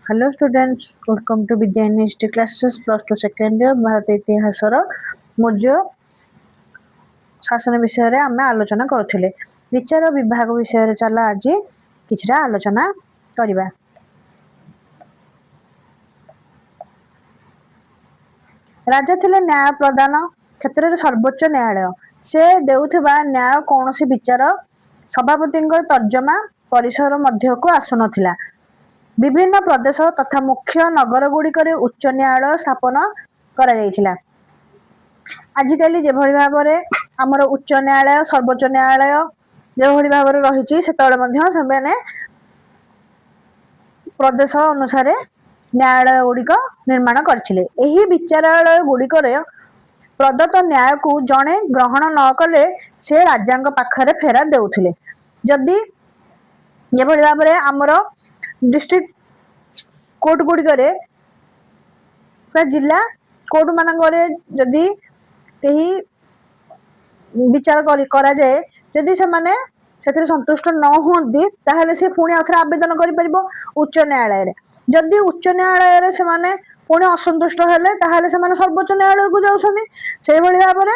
Hello students, welcome to Vidya university classes plus two second year Bharat इतिहास मौर्य शासन विषय आम आलोचना करुले। विचार विभाग विषय चल आज कि आलोचना करवा। राजा थिले न्याय प्रदान क्षेत्र में सर्वोच्च न्यायालय। से देउथिबा न्याय कौन विचार सभापति तर्जमा परिसर मध्य को आसु नथिला। विभिन्न प्रदेश तथा मुख्य नगर गुड़िक उच्च न्यायालय स्थापन करा जायथिला। आजिकल जो भाव में आमर उच्च न्यायालय सर्वोच्च न्यायालय जो भाव में रही से प्रदेश अनुसार न्यायालय गुड़िक निर्माण करथिले। एही विचारालय गुड़िक प्रदत्त न्याय को जड़े ग्रहण न कले से राजा पाखरे फेरा देउथिले। जदि जो भाव में आमर डिस्ट्रिक्ट कोर्ट गुड़िक जिला कोर्ट मानक जदि कहीं विचार करा जाए जदि से माने से संतुष्ट न हुंती ताहले से पुणी आउथरे आवेदन करि परिबो उच्च न्यायालय रे। जदि उच्च न्यायालय रे से माने पुणी असंतुष्ट हेले ताहले से माने सर्वोच्च न्यायालय को जाउछनी। सेहि भली भाव में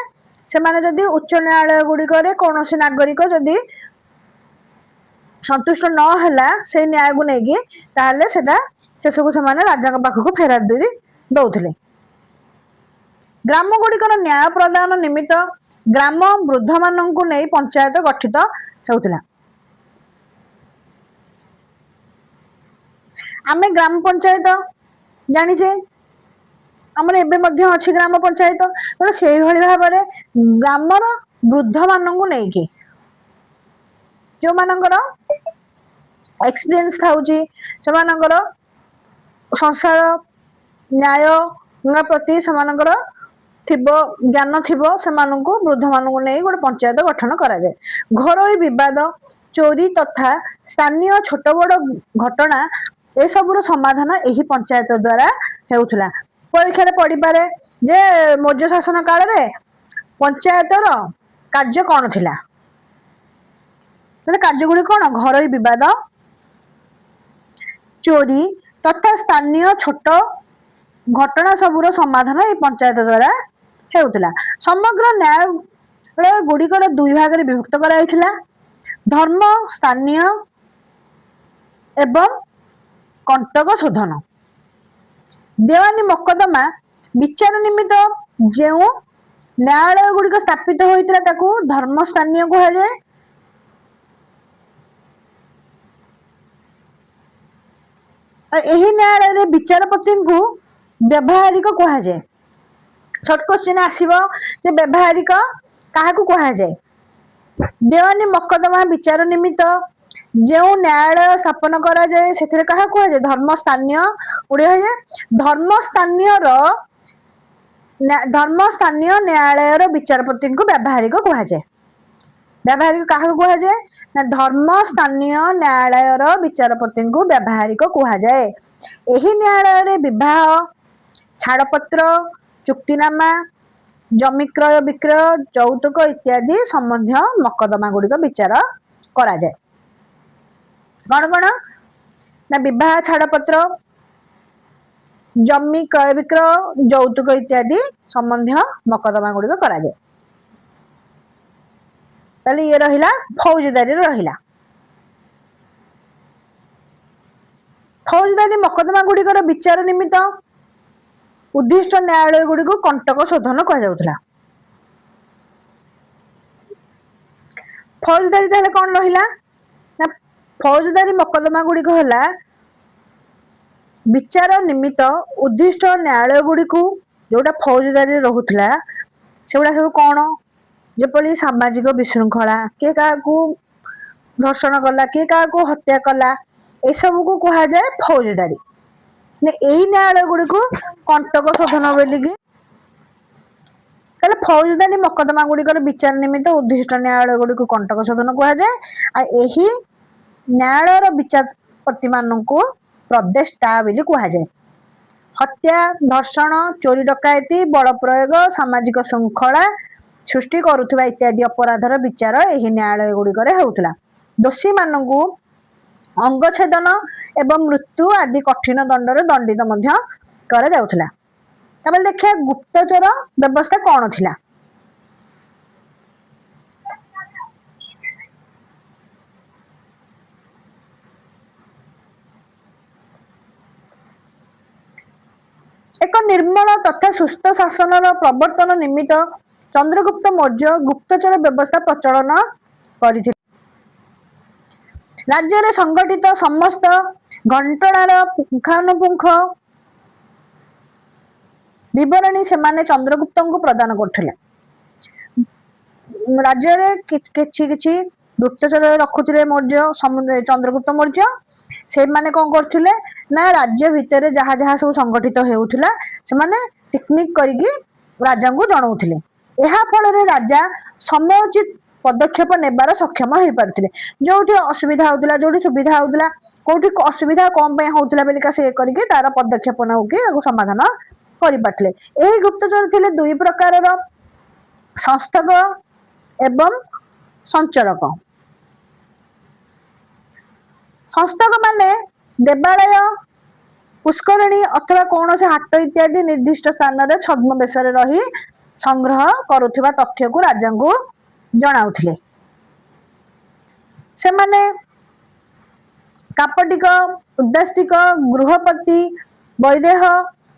से माने जदि उच्च न्यायालय गुड़िक कोनोसी नागरिक जदि संतुष्ट न हैला से न्याय को नेकी ताहले सेटा शेषकु से माने राजा पाखक फेरा दे दउथिले। ग्राम गुड़िकर न्याय प्रदान निमित्त ग्राम वृद्ध मानक नहीं पंचायत गठित होउथिला। आमे ग्राम पंचायत जानिछे आमर एबे मध्य अछि ग्राम पंचायत। तो सेहि भली भाव में ग्रामर वृद्ध मानक नहीं कि जो मानकर एक्सपीरियंस थाउची से मानकर संसार न्याय प्रति से थिबो ज्ञान थिबो से वृद्ध मानक नहीं गोटे पंचायत गठन करा जाए। घरोई विवाद चोरी तथा स्थानीय छोट बड़ घटना ए सबुर समाधान यही पंचायत द्वारा हेउथला। परीक्षा पड़ी पारे जे मौर्य शासन काल रे पंचायतर कार्य कौन थिला। कार्य गुड़ी कौन घरोई विवाद चोरी तथा स्थानीय छोट घटना सबुर समाधान ये पंचायत द्वारा हेउथला। समग्र न्याय गुड़िकर दुई भाग में विभक्त कराइथिला। धर्म स्थानीय एवं कंटक शोधन। देवानी मकदमा विचार निमित्त जो न्यायालय गुड़िक स्थापित होइतिला ताकू धर्म स्थानीय कहा जाए। एही न्यायालय विचारपति को व्यवहारिक कहा जाए। शॉर्ट क्वेश्चन आसीबो जे व्यवहारिक काहाकू कहा जाए। देवानी मकदमा विचार निमित्त जो न्यायालय स्थापन करा जाए से कहा कहा जाए धर्म स्थानीय उड़े धर्म स्थानीय न्यायालय विचारपति को व्यवहारिक कहा जाए। व्यवहारिक क्या कहा जाए ना धर्म स्थानीय न्यायालय विचारपति को व्यवहारिक कहा जाए। यही न्यायालय विवाह छाड़पत्र चुक्तिनामा जमी क्रय विक्रय यौतुक इत्यादि संबंधी मकदमा गुड़िक विचार करा जाए। कौन कौन ना विवाह छाड़पत्र जमी क्रय विक्रय यौतुक इत्यादि संबंधी मकदमा गुड़िक करा जाए। ताले ये रहिला फौजदारी रहिला। फौजदारी मकदमा गुड़िकर विचार निमित्त उद्दिष्ट न्यायालय गुड़िक कंटक शोधन कह जाउथला। फौजदारी ताले कौन रहिला ना फौजदारी मकदमा गुड़िक होला विचार निमित्त उद्दिष्ट न्यायालय गुड़िक जोटा फौजदारी रहुथला सेगुड़ा सब कौन जेपरी सामाजिक विशृंखला किए क्या धर्षण कला किए क्या हत्या कला ए सब को कहा जाए फौजदारी। यही न्यायालय गुड़िक कंटक शोधन बोलिकी फौजदारी मकदमा गुड़िकर विचार निमित्त उद्दिष्ट न्यायालय गुड़िक कंटक शोधन कहा जाए। यही न्यायालय विचारपति मानक प्रदेष्टा बोली कहा जाए। हत्या धर्षण चोरी डकायती बल प्रयोग सामाजिक श्रृंखला सृष्टि करुवा इत्यादि अपराधर विचार यही न्यायालय गुड़िक होउथला। दोषी मानकू ଅଙ୍ଗଛେଦନ ଏବଂ ମୃତ୍ୟୁ ଆଦି କଠିନ ଦଣ୍ଡରେ ଦଣ୍ଡିତ ମଧ୍ୟ କରାଯାଉଥିଲା। ତାପରେ ଦେଖିବା ଗୁପ୍ତଚର ବ୍ୟବସ୍ଥା କଣ ଥିଲା। ଏକ ନିର୍ମଳ ତଥା ସୁସ୍ଥ ଶାସନର ପ୍ରବର୍ତ୍ତନ ନିମିତ୍ତ ଚନ୍ଦ୍ରଗୁପ୍ତ ମୌର୍ଯ୍ୟ ଗୁପ୍ତଚର ବ୍ୟବସ୍ଥା ପ୍ରଚଳନ କରିଥିଲେ। ରାଜ୍ୟରେ ସଂଗଠିତ ସମସ୍ତ ଘଟଣାର ପୁଙ୍ଖାନୁପୁଙ୍ଖ ବିବରଣୀ ସେମାନେ ଚନ୍ଦ୍ରଗୁପ୍ତଙ୍କୁ ପ୍ରଦାନ କରୁଥିଲେ। ରାଜ୍ୟରେ କିଛି କିଛି ଗୁପ୍ତଚର ରଖୁଥିଲେ ମୌର୍ଯ୍ୟ ଚନ୍ଦ୍ରଗୁପ୍ତ ମୌର୍ଯ୍ୟ। ସେମାନେ କଣ କରୁଥିଲେ ନା ରାଜ୍ୟ ଭିତରେ ଯାହା ଯାହା ସବୁ ସଂଗଠିତ ହେଉଥିଲା ସେମାନେ ପିକନିକ କରିକି ରାଜାଙ୍କୁ ଜଣାଉଥିଲେ। ଏହା ଫଳରେ ରାଜା ସମୟୋଚିତ ପଦକ୍ଷେପ ନେବାର ସକ୍ଷମ ହେଇପାରୁଥିଲେ। ଯୋଉଠି ଅସୁବିଧା ହଉଥିଲା ଯୋଉଠି ସୁବିଧା ହଉଥିଲା କୋଉଠି ଅସୁବିଧା କଣ ପାଇଁ ହଉଥିଲା ବୋଲିକା ସେ କରିକି ତାର ପଦକ୍ଷେପ ନେଉକି ତାକୁ ସମାଧାନ କରିପାରୁଥିଲେ। ଏହି ଗୁପ୍ତଚର ଥିଲେ ଦୁଇ ପ୍ରକାରର, ସଂସ୍ଥକ ଏବଂ ସଞ୍ଚରକ। ସଂସ୍ଥକ ମାନେ ଦେବାଳୟ, ପୁଷ୍କରିଣୀ ଅଥବା କୌଣସି ହାଟ ଇତ୍ୟାଦି ନିର୍ଦ୍ଦିଷ୍ଟ ସ୍ଥାନରେ ଛଦ୍ମବେଶରେ ରହି ସଂଗ୍ରହ କରୁଥିବା ତଥ୍ୟକୁ ରାଜାଙ୍କୁ ଜଣାଉଥିଲେ। ସେମାନେ କାପଟିକ, ଉଦାସ୍ତିକ, ଗୃହପତି, ବୈଦେହ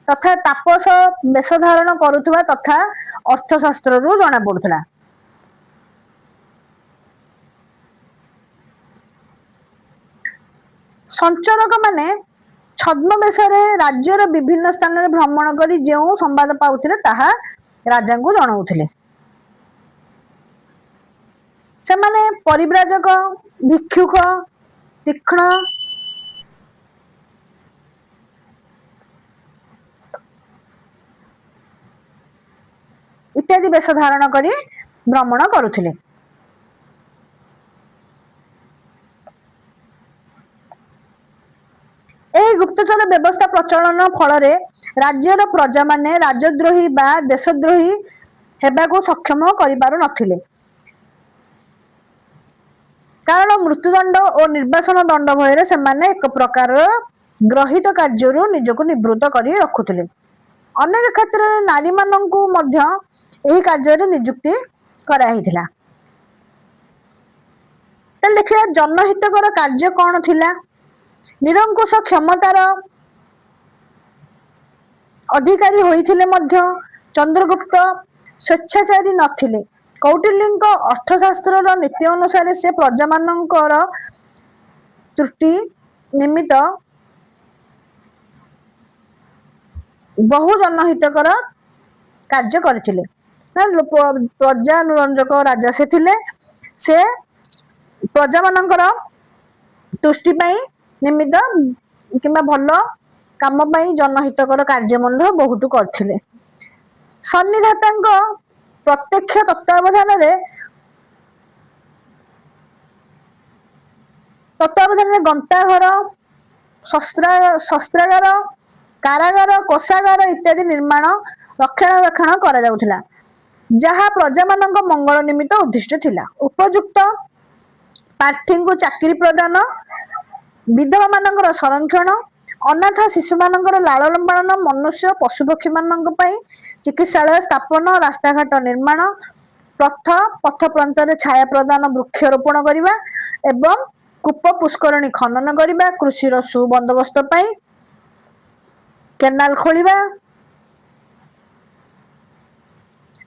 ତଥା ତାପସ ବେଶ ଧାରଣ କରୁଥିବା ତଥା ଅର୍ଥଶାସ୍ତ୍ରରୁ ଜଣା ପଡୁଥିଲା। ସଞ୍ଚରକ ମାନେ ଛଦ୍ମବେଶରେ ରାଜ୍ୟର ବିଭିନ୍ନ ସ୍ଥାନରେ ଭ୍ରମଣ କରି ଯେଉଁ ସମ୍ବାଦ ପାଉଥିଲେ ତାହା ରାଜାଙ୍କୁ ଜଣାଉଥିଲେ। ସେମାନେ ପରିବ୍ରାଜକ, ଭିକ୍ଷୁକ, ତୀକ୍ଷ୍ଣ ଇତ୍ୟାଦି ବେଶ ଧାରଣ କରି ଭ୍ରମଣ କରୁଥିଲେ। ଏହି ଗୁପ୍ତଚର ବ୍ୟବସ୍ଥା ପ୍ରଚଳନ ଫଳରେ ରାଜ୍ୟର ପ୍ରଜାମାନେ ରାଜଦ୍ରୋହୀ ବା ଦେଶଦ୍ରୋହୀ ହେବାକୁ ସକ୍ଷମ କରିପାରୁ ନଥିଲେ। କାରଣ ମୃତ୍ୟୁଦଣ୍ଡ ଓ ନିର୍ବାସନ ଦଣ୍ଡ ଭୟରେ ସେମାନେ ଏକ ପ୍ରକାରର ଗ୍ରହିତ କାର୍ଯ୍ୟରୁ ନିଜକୁ ନିବୃତ୍ତ କରି ରଖୁଥିଲେ। ଅନେକ କ୍ଷେତ୍ରରେ ନାରୀମାନଙ୍କୁ ମଧ୍ୟ ଏହି କାର୍ଯ୍ୟରେ ନିଯୁକ୍ତି କରାଯାଇଥିଲା। ତାହେଲେ ଦେଖିବା ଜନହିତକର କାର୍ଯ୍ୟ କଣ ଥିଲା। ନିରଙ୍କୁଶ କ୍ଷମତାର ଅଧିକାରୀ ହୋଇଥିଲେ ମଧ୍ୟ ଚନ୍ଦ୍ରଗୁପ୍ତ ସ୍ୱେଚ୍ଛାଚାରୀ ନଥିଲେ। କୌଟିଲ୍ୟଙ୍କ ଅର୍ଥଶାସ୍ତ୍ରର ନୀତି ଅନୁସାରେ ସେ ପ୍ରଜାମାନଙ୍କର ତ୍ରୁଟି ନିମିତ୍ତ ବହୁ ଜନହିତକର କାର୍ଯ୍ୟ କରିଥିଲେ। ପ୍ରଜାନୁରଞ୍ଜକ ରାଜା ସେ ଥିଲେ। ସେ ପ୍ରଜାମାନଙ୍କର ତୁଷ୍ଟି ପାଇଁ ନିମିତ୍ତ କିମ୍ବା ଭଲ କାମ ପାଇଁ ଜନହିତକର କାର୍ଯ୍ୟ ମଧ୍ୟ ବହୁତ କରିଥିଲେ। ସନ୍ନିଧାତାଙ୍କ ପ୍ରତ୍ୟକ୍ଷ ତତ୍ତ୍ୱାବଧାନରେ ଗନ୍ତାଘର, ଶସ୍ତ୍ରାଗାର, କାରାଗାର, କୋଷାଗାର ଇତ୍ୟାଦି ନିର୍ମାଣ ରକ୍ଷଣାବେକ୍ଷଣ କରାଯାଉଥିଲା, ଯାହା ପ୍ରଜାମାନଙ୍କ ମଙ୍ଗଳ ନିମିତ୍ତ ଉଦ୍ଦିଷ୍ଟ ଥିଲା। ଉପଯୁକ୍ତ ପ୍ରାର୍ଥୀଙ୍କୁ ଚାକିରି ପ୍ରଦାନ, ବିଧବା ମାନଙ୍କର ସଂରକ୍ଷଣ, ଅନାଥ ଶିଶୁମାନଙ୍କର ଲାଳନ ପାଳନ, ମନୁଷ୍ୟ ପଶୁପକ୍ଷୀମାନଙ୍କ ପାଇଁ ଚିକିତ୍ସାଳୟ ସ୍ଥାପନ, ରାସ୍ତାଘାଟ ନିର୍ମାଣ, ପଥ ପ୍ରାନ୍ତରେ ଛାୟା ପ୍ରଦାନ, ବୃକ୍ଷରୋପଣ କରିବା ଏବଂ କୂପ ପୁଷ୍କରିଣୀ ଖନନ କରିବା, କୃଷିର ସୁବନ୍ଦୋବସ୍ତ ପାଇଁ କେନାଲ ଖୋଳିବା,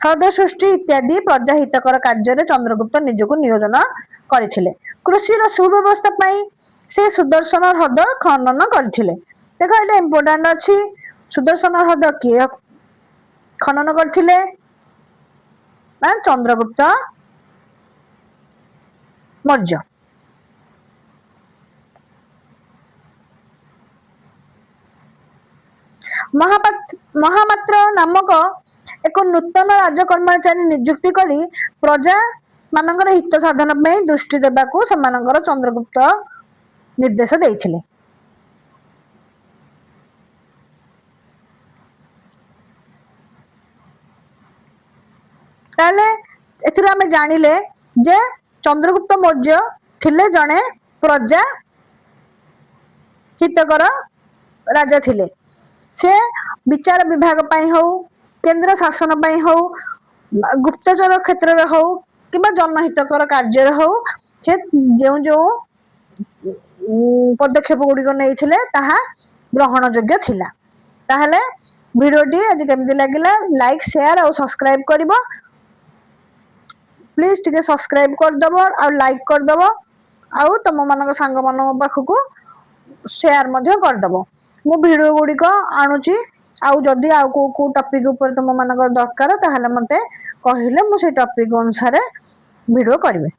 ହ୍ରଦ ସୃଷ୍ଟି ଇତ୍ୟାଦି ପ୍ରଜାହିତକର କାର୍ଯ୍ୟରେ ଚନ୍ଦ୍ରଗୁପ୍ତ ନିଜକୁ ନିୟୋଜନ କରିଥିଲେ। କୃଷିର ସୁବ୍ୟବସ୍ଥା ପାଇଁ ସେ ସୁଦର୍ଶନ ହ୍ରଦ ଖନନ କରିଥିଲେ। ଦେଖ ଏଇଟା ଇମ୍ପୋର୍ଟାଣ୍ଟ ଅଛି। ସୁଦର୍ଶନ ହ୍ରଦ କିଏ ଖନନ କରିଥିଲେ ନା ଚନ୍ଦ୍ରଗୁପ୍ତ ମୌର୍ଯ୍ୟ। ମହାପାତ୍ର ନାମକ ଏକ ନୂତନ ରାଜକର୍ମଚାରୀ ନିଯୁକ୍ତି କରି ପ୍ରଜା ମାନଙ୍କର ହିତ ସାଧନ ପାଇଁ ଦୃଷ୍ଟି ଦେବାକୁ ସେମାନଙ୍କର ଚନ୍ଦ୍ରଗୁପ୍ତ ନିର୍ଦ୍ଦେଶ ଦେଇଥିଲେ। ତାହେଲେ ଏଥିରୁ ଆମେ ଜାଣିଲେ ଯେ ଚନ୍ଦ୍ରଗୁପ୍ତ ମୌର୍ଯ୍ୟ ଥିଲେ ଜଣେ ପ୍ରଜା हितकर राजा थिले। से विचार विभाग पई हो, केंद्र शासन पई हो, गुप्तचर क्षेत्र रे हो किबा जनहितकर कार्य रे हो, से जो जो पदक्षेप गुड़िक नहीं ताहा ग्रहण योग्य थिला। ताहले वीडियोटी आज केमती लगिला लाइक शेयर और सब्सक्राइब करिवो। प्लीज टिके सब्सक्राइब कर दबो और लाइक कर दबो आउ तुम मानक सांग मानक पाखकू शेयर मध्य कर दबो। मु वीडियो गुड़िक आणुची आउ जदि आउ को टॉपिक ऊपर तुम मानक दरकार ताहले मते कहिले मु से टॉपिक अनुसार वीडियो करिवे।